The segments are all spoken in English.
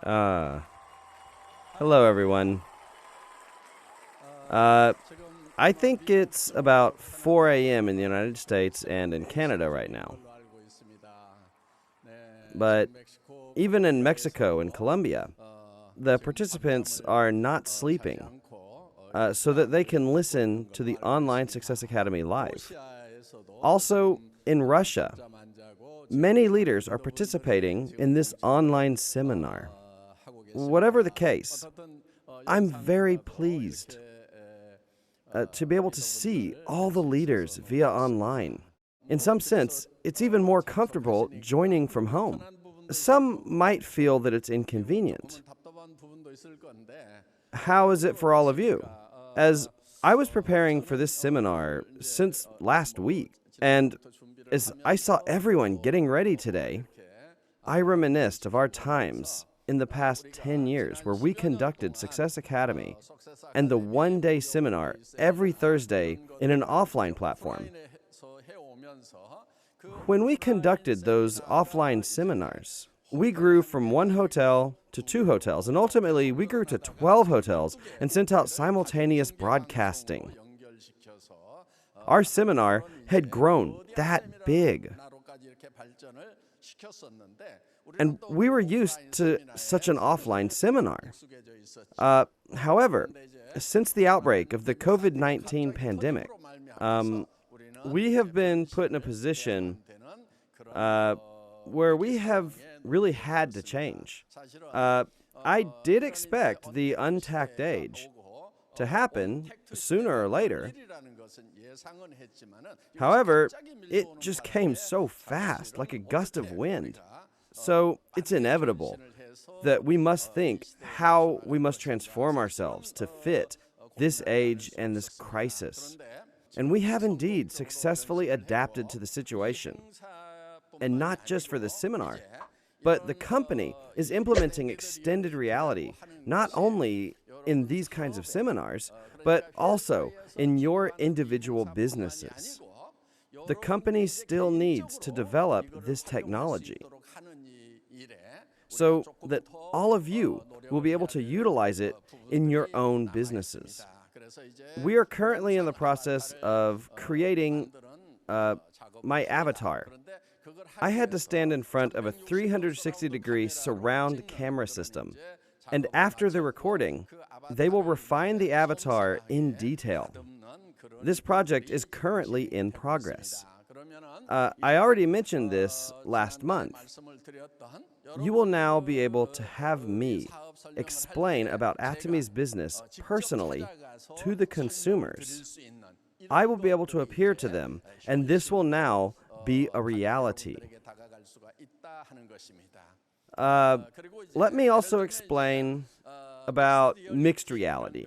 Uh, Hello, everyone. I think it's about 4 a.m. in the United States and in Canada right now. But even in Mexico and Colombia, the participants are not sleeping so that they can listen to the Online Success Academy live. Also, in Russia, many leaders are participating in this online seminar. Whatever the case, I'm very pleased to be able to see all the leaders via online. In some sense, it's even more comfortable joining from home. Some might feel that it's inconvenient. How is it for all of you? As I was preparing for this seminar since last week, and as I saw everyone getting ready today, I reminisced of our times in the past 10 years where we conducted Success Academy and the one-day seminar every Thursday in an offline platform. When we conducted those offline seminars, we grew from one hotel to 2 hotels, and ultimately we grew to 12 hotels and sent out simultaneous broadcasting. Our seminar had grown that big. And we were used to such an offline seminar. However, since the outbreak of the COVID-19 pandemic, we have been put in a position where we have really had to change. I did expect the untacked age to happen sooner or later. However, it just came so fast, like a gust of wind. So it's inevitable that we must think how we must transform ourselves to fit this age and this crisis. And we have indeed successfully adapted to the situation. And not just for the seminar, but the company is implementing extended reality, not only in these kinds of seminars, but also in your individual businesses. The company still needs to develop this technology so that all of you will be able to utilize it in your own businesses. We are currently in the process of creating my avatar. I had to stand in front of a 360-degree surround camera system, and after the recording, they will refine the avatar in detail. This project is currently in progress. I already mentioned this last month. You will now be able to have me explain about Atomy's business personally to the consumers. I will be able to appear to them, and this will now be a reality. Let me also explain about mixed reality.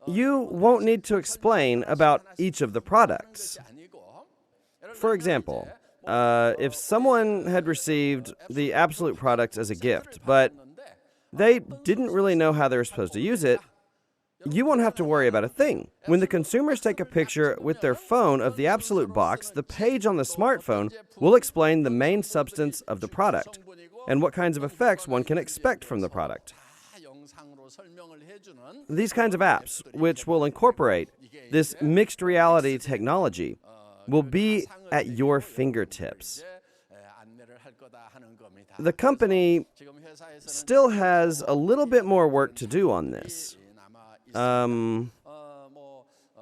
You won't need to explain about each of the products. For example, if someone had received the Absolute products as a gift, but they didn't really know how they were supposed to use it, you won't have to worry about a thing. When the consumers take a picture with their phone of the Absolute box, the page on the smartphone will explain the main substance of the product and what kinds of effects one can expect from the product. These kinds of apps, which will incorporate this mixed reality technology, will be at your fingertips. The company still has a little bit more work to do on this.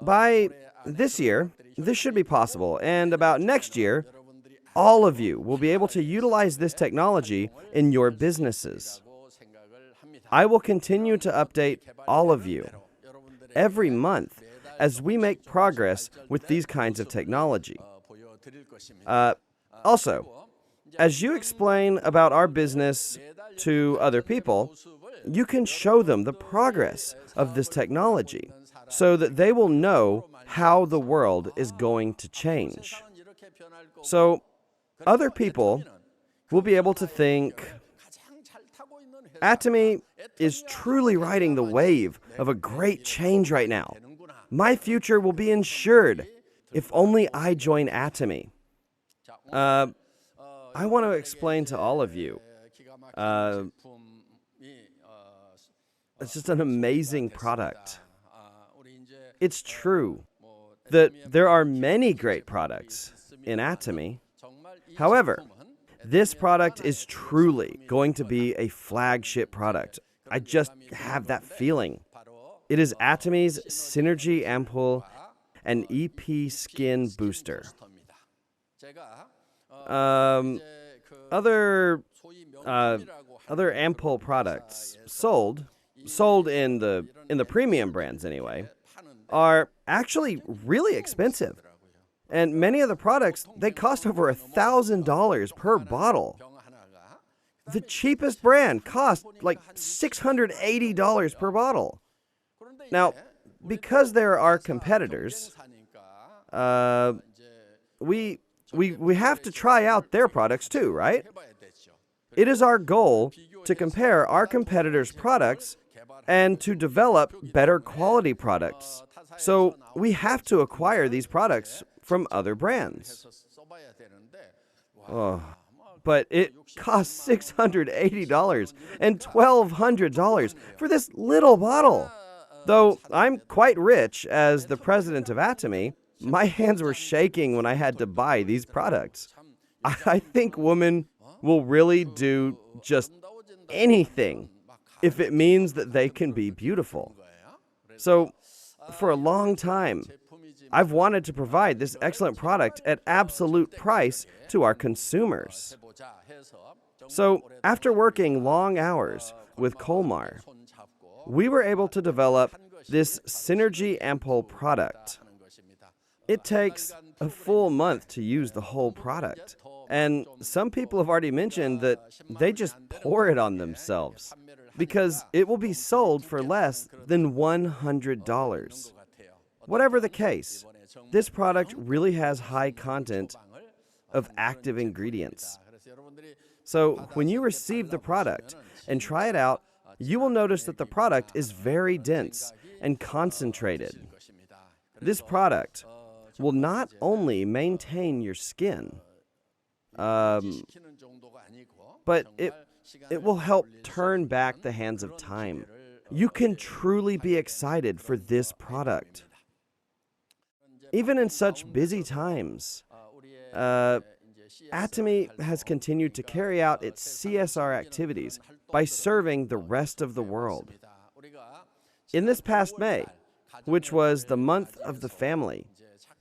By this year, this should be possible, and about next year, all of you will be able to utilize this technology in your businesses. I will continue to update all of you every month as we make progress with these kinds of technology. Also, as you explain about our business to other people, you can show them the progress of this technology so that they will know how the world is going to change. So, other people will be able to think, Atomy is truly riding the wave of a great change right now. My future will be ensured if only I join Atomy. I want to explain to all of you It's just an amazing product. It's true that there are many great products in Atomy. However, this product is truly going to be a flagship product. I just have that feeling. It is Atomy's Synergy Ampoule and EP Skin Booster. Other ampoule products sold in the premium brands anyway, are actually really expensive. And many of the products, they cost over $1,000 per bottle. The cheapest brand cost like $680 per bottle. Now, because there are competitors, we have to try out their products too, right? It is our goal to compare our competitors' products and to develop better quality products. So we have to acquire these products from other brands. But it costs $680 and $1,200 for this little bottle. Though I'm quite rich as the president of Atomy, my hands were shaking when I had to buy these products. I think women will really do just anything if it means that they can be beautiful. So, for a long time, I've wanted to provide this excellent product at absolute price to our consumers. So, after working long hours with Colmar, we were able to develop this Synergy Ampoule product. It takes a full month to use the whole product. And some people have already mentioned that they just pour it on themselves because it will be sold for less than $100. Whatever the case, this product really has high content of active ingredients. So when you receive the product and try it out, you will notice that the product is very dense and concentrated. This product will not only maintain your skin, but it will help turn back the hands of time. You can truly be excited for this product. Even in such busy times, Atomy has continued to carry out its CSR activities by serving the rest of the world. In this past May, which was the month of the family,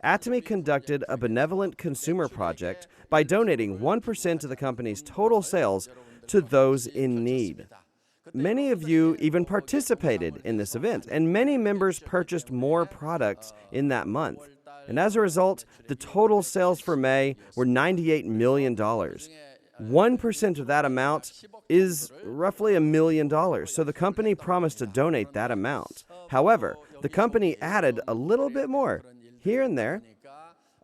Atomy conducted a benevolent consumer project by donating 1% of the company's total sales to those in need. Many of you even participated in this event, and many members purchased more products in that month. And as a result, the total sales for May were $98 million. 1% of that amount is roughly $1 million, so the company promised to donate that amount. However, the company added a little bit more here and there,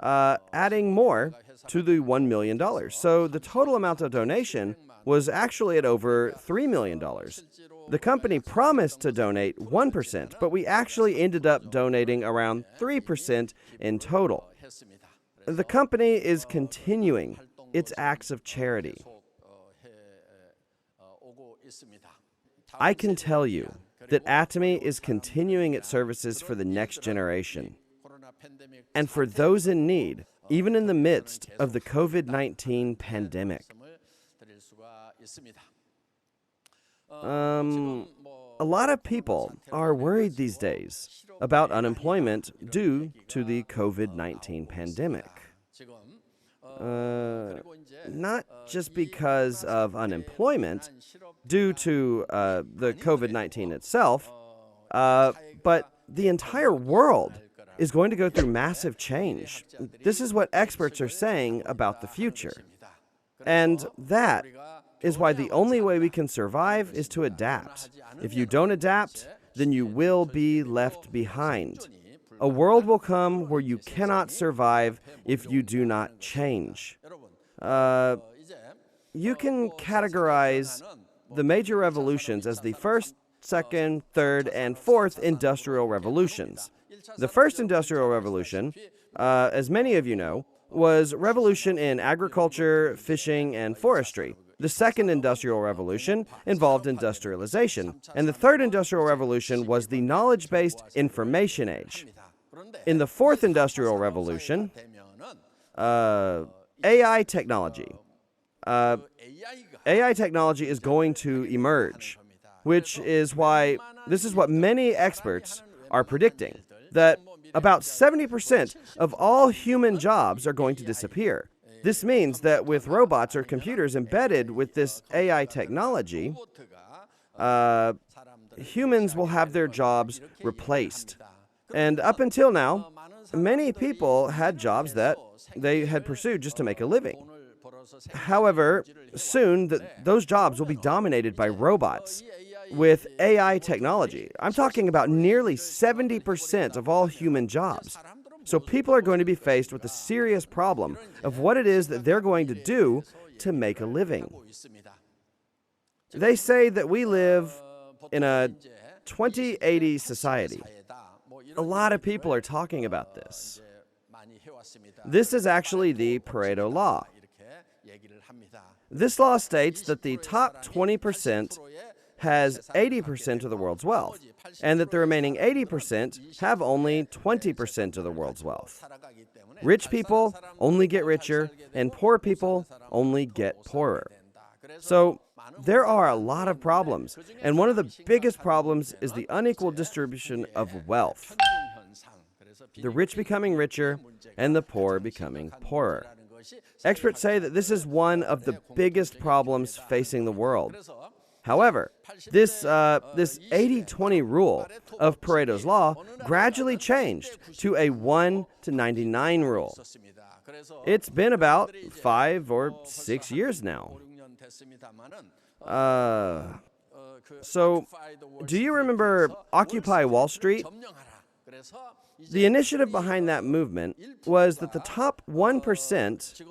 adding more to the $1 million. So the total amount of donation was actually at over $3 million. The company promised to donate 1%, but we actually ended up donating around 3% in total. The company is continuing its acts of charity. I can tell you that Atomy is continuing its services for the next generation and for those in need, even in the midst of the COVID-19 pandemic. A lot of people are worried these days about unemployment due to the COVID-19 pandemic. Not just because of unemployment due to the COVID-19 itself, but the entire world is going to go through massive change. This is what experts are saying about the future. And that is why the only way we can survive is to adapt. If you don't adapt, then you will be left behind. A world will come where you cannot survive if you do not change. You can categorize the major revolutions as the first, second, third, and fourth industrial revolutions. The first industrial revolution, as many of you know, was revolution in agriculture, fishing, and forestry. The second industrial revolution involved industrialization, and the third industrial revolution was the knowledge-based information age. In the fourth industrial revolution, AI technology. AI technology is going to emerge, which is why this is what many experts are predicting, that about 70% of all human jobs are going to disappear. This means that with robots or computers embedded with this AI technology, humans will have their jobs replaced. And up until now, many people had jobs that they had pursued just to make a living. However, soon those jobs will be dominated by robots with AI technology. I'm talking about nearly 70% of all human jobs. So people are going to be faced with the serious problem of what it is that they're going to do to make a living. They say that we live in a 2080 society. A lot of people are talking about this. This is actually the Pareto law. This law states that the top 20% has 80% of the world's wealth, and that the remaining 80% have only 20% of the world's wealth. Rich people only get richer, and poor people only get poorer. So there are a lot of problems, and one of the biggest problems is the unequal distribution of wealth. The rich becoming richer, and the poor becoming poorer. Experts say that this is one of the biggest problems facing the world. However, this 80-20 rule of Pareto's law gradually changed to a 1-99 rule. It's been about 5 or 6 years now. So, do you remember Occupy Wall Street? The initiative behind that movement was that the top 1%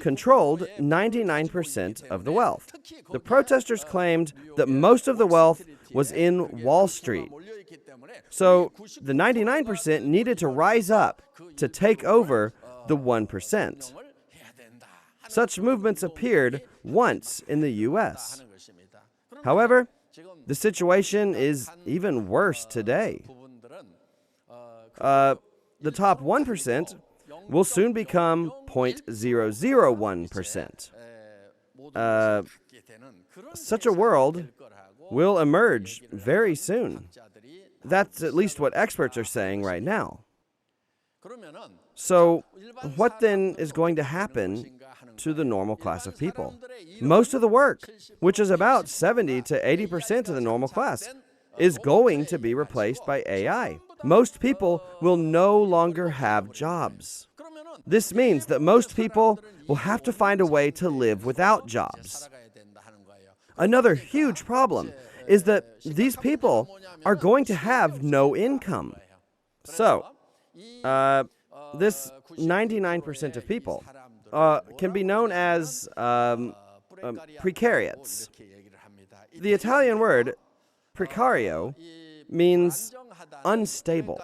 controlled 99% of the wealth. The protesters claimed that most of the wealth was in Wall Street. So the 99% needed to rise up to take over the 1%. Such movements appeared once in the U.S. However, the situation is even worse today. The top 1% will soon become 0.001%. Such a world will emerge very soon. That's at least what experts are saying right now. So, what then is going to happen to the normal class of people? Most of the work, which is about 70 to 80% of the normal class, is going to be replaced by AI. Most people will no longer have jobs. This means that most people will have to find a way to live without jobs. Another huge problem is that these people are going to have no income. So, this 99% of people can be known as precariats. The Italian word precario means unstable.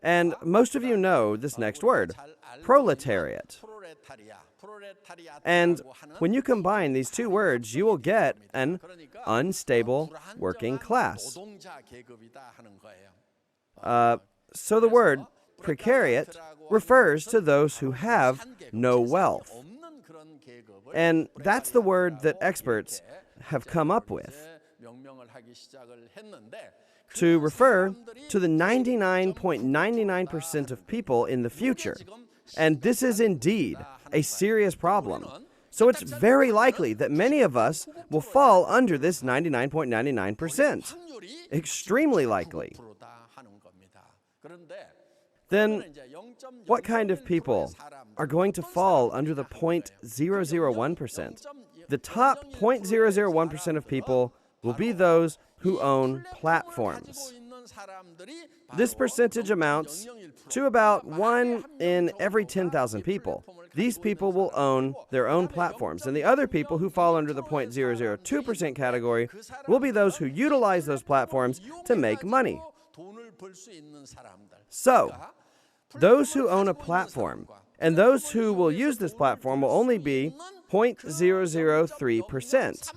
And most of you know this next word, proletariat. And when you combine these two words, you will get an unstable working class. So the word precariat refers to those who have no wealth. And that's the word that experts have come up with to refer to the 99.99% of people in the future. And this is indeed a serious problem. So it's very likely that many of us will fall under this 99.99%. Extremely likely. Then, what kind of people are going to fall under the 0.001%? The top 0.001% of people will be those who own platforms. This percentage amounts to about 1 in every 10,000 people. These people will own their own platforms, and the other people who fall under the 0.002% category will be those who utilize those platforms to make money. So, those who own a platform And those who will use this platform will only be 0.003%.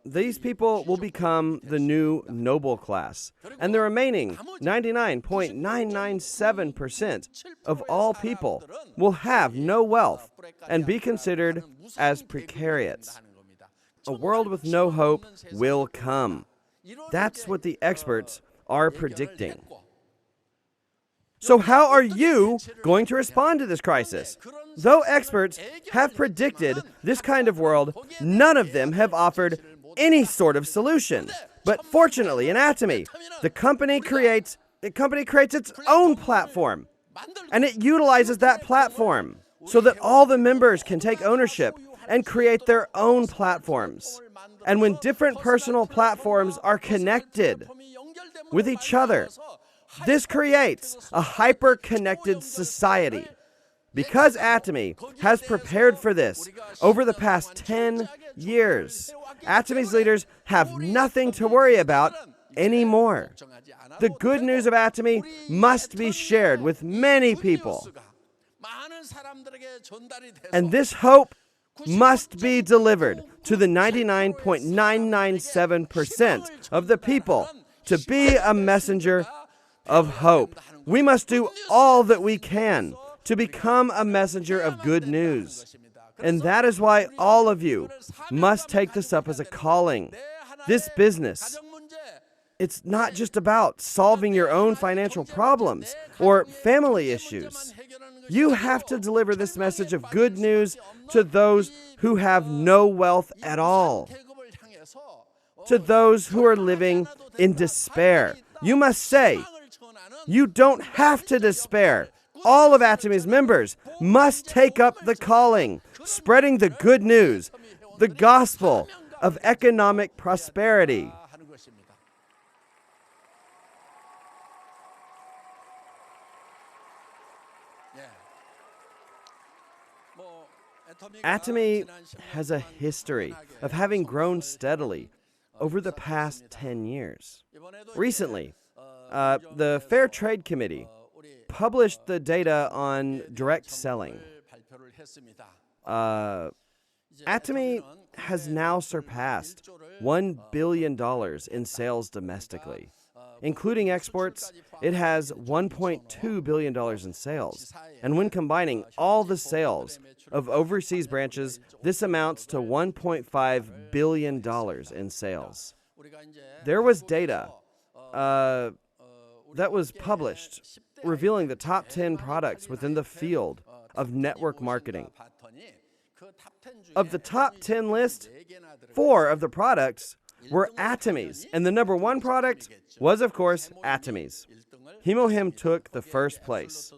These people will become the new noble class. And the remaining 99.997% of all people will have no wealth and be considered as precariats. A world with no hope will come. That's what the experts are predicting. So how are you going to respond to this crisis? Though experts have predicted this kind of world, none of them have offered any sort of solution. But fortunately, in Atomy, the company creates its own platform, and it utilizes that platform so that all the members can take ownership and create their own platforms. And when different personal platforms are connected with each other, this creates a hyper-connected society. Because Atomy has prepared for this over the past 10 years, Atomy's leaders have nothing to worry about anymore. The good news of Atomy must be shared with many people. And this hope must be delivered to the 99.997% of the people to be a messenger of hope. We must do all that we can to become a messenger of good news. And that is why all of you must take this up as a calling. This business, it's not just about solving your own financial problems or family issues. You have to deliver this message of good news to those who have no wealth at all, to those who are living in despair. You must say, you don't have to despair. All of Atomy's members must take up the calling, spreading the good news, the gospel of economic prosperity. Atomy has a history of having grown steadily over the past 10 years. Recently, the Fair Trade Committee published the data on direct selling. Atomy has now surpassed $1 billion in sales domestically. Including exports, it has $1.2 billion in sales. And when combining all the sales of overseas branches, this amounts to $1.5 billion in sales. There was data that was published revealing the top 10 products within the field of network marketing. Of the top 10 list, 4 of the products were Atomy's, and the number 1 product was, of course, Atomy's. Hemohim took the first place.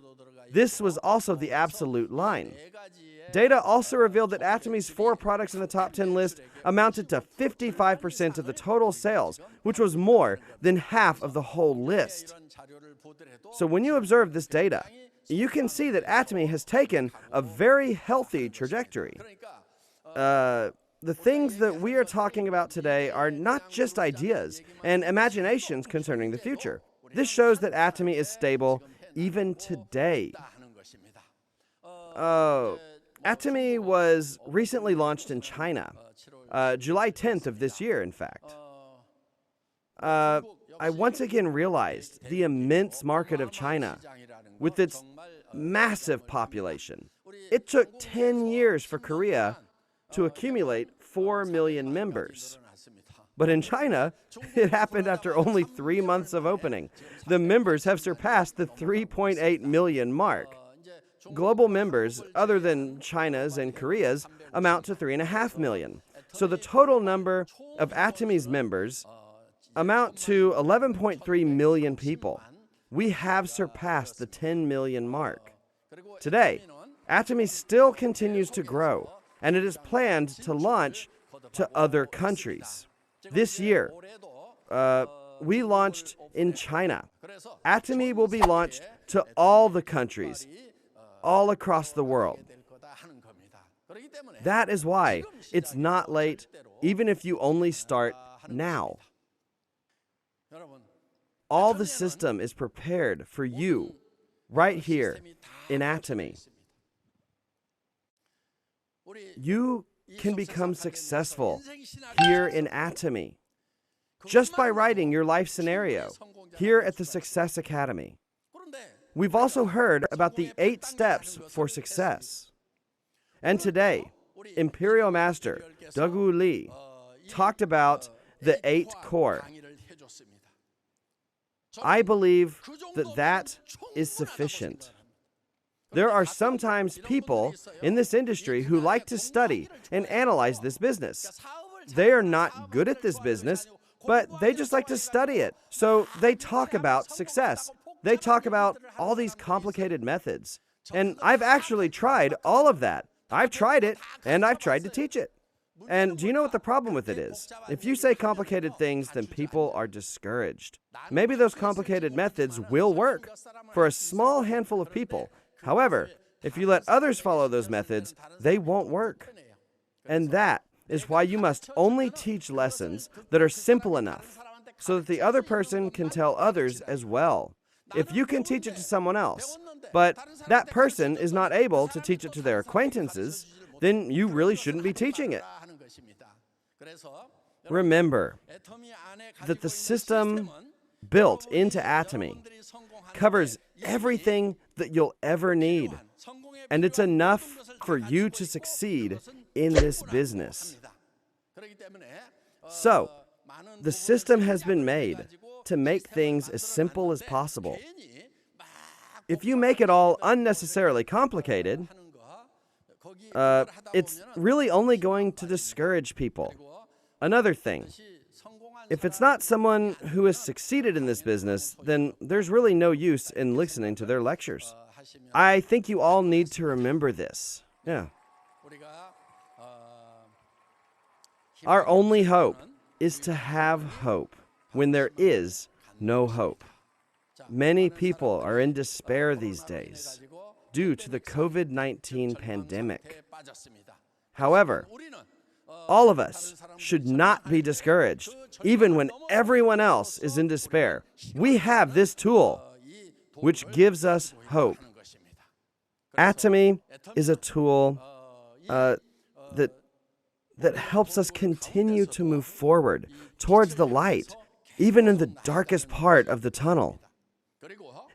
This was also the absolute line. Data also revealed that Atomy's 4 products in the top 10 list amounted to 55% of the total sales, which was more than half of the whole list. So when you observe this data, you can see that Atomy has taken a very healthy trajectory. The things that we are talking about today are not just ideas and imaginations concerning the future. This shows that Atomy is stable even today. Atomy was recently launched in China, July 10th of this year, in fact. I once again realized the immense market of China with its massive population. It took 10 years for Korea to accumulate 4 million members. But in China, it happened after only 3 months of opening. The members have surpassed the 3.8 million mark. Global members, other than China's and Korea's, amount to 3.5 million. So the total number of Atomy's members amount to 11.3 million people. We have surpassed the 10 million mark. Today, Atomy still continues to grow, and it is planned to launch to other countries. This year, we launched in China. Atomy will be launched to all the countries, all across the world. That is why it's not late, even if you only start now. all the system is prepared for you right here in Atomy. You can become successful here in Atomy just by writing your life scenario here at the Success Academy. We've also heard about the 8 steps for success. And today, Imperial Master Dogu Lee talked about the 8 core. I believe that is sufficient. There are sometimes people in this industry who like to study and analyze this business. They are not good at this business, but they just like to study it. So they talk about success. They talk about all these complicated methods. And I've actually tried all of that. I've tried it, and I've tried to teach it. And do you know what the problem with it is? If you say complicated things, then people are discouraged. Maybe those complicated methods will work for a small handful of people. However, if you let others follow those methods, they won't work. And that is why you must only teach lessons that are simple enough so that the other person can tell others as well. If you can teach it to someone else, but that person is not able to teach it to their acquaintances, then you really shouldn't be teaching it. Remember that the system built into Atomy covers everything that you'll ever need, and it's enough for you to succeed in this business. So, the system has been made to make things as simple as possible. If you make it all unnecessarily complicated, it's really only going to discourage people. Another thing, if it's not someone who has succeeded in this business, then there's really no use in listening to their lectures. I think you all need to remember this. Yeah. Our only hope is to have hope when there is no hope. Many people are in despair these days due to the COVID-19 pandemic. However, all of us should not be discouraged, even when everyone else is in despair. We have this tool, which gives us hope. Atomy is a tool that helps us continue to move forward towards the light, even in the darkest part of the tunnel.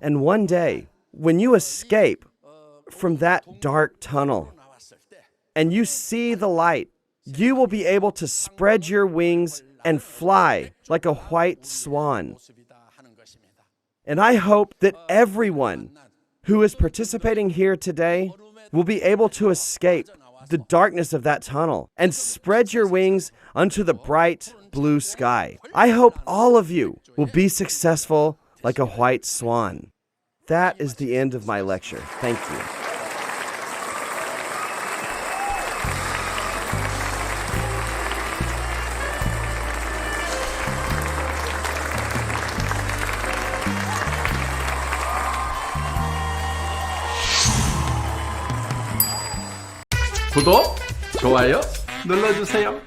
And one day, when you escape from that dark tunnel and you see the light, you will be able to spread your wings and fly like a white swan. And I hope that everyone who is participating here today will be able to escape the darkness of that tunnel and spread your wings unto the bright blue sky. I hope all of you will be successful like a white swan. That is the end of my lecture. Thank you. 구독, 좋아요 눌러주세요.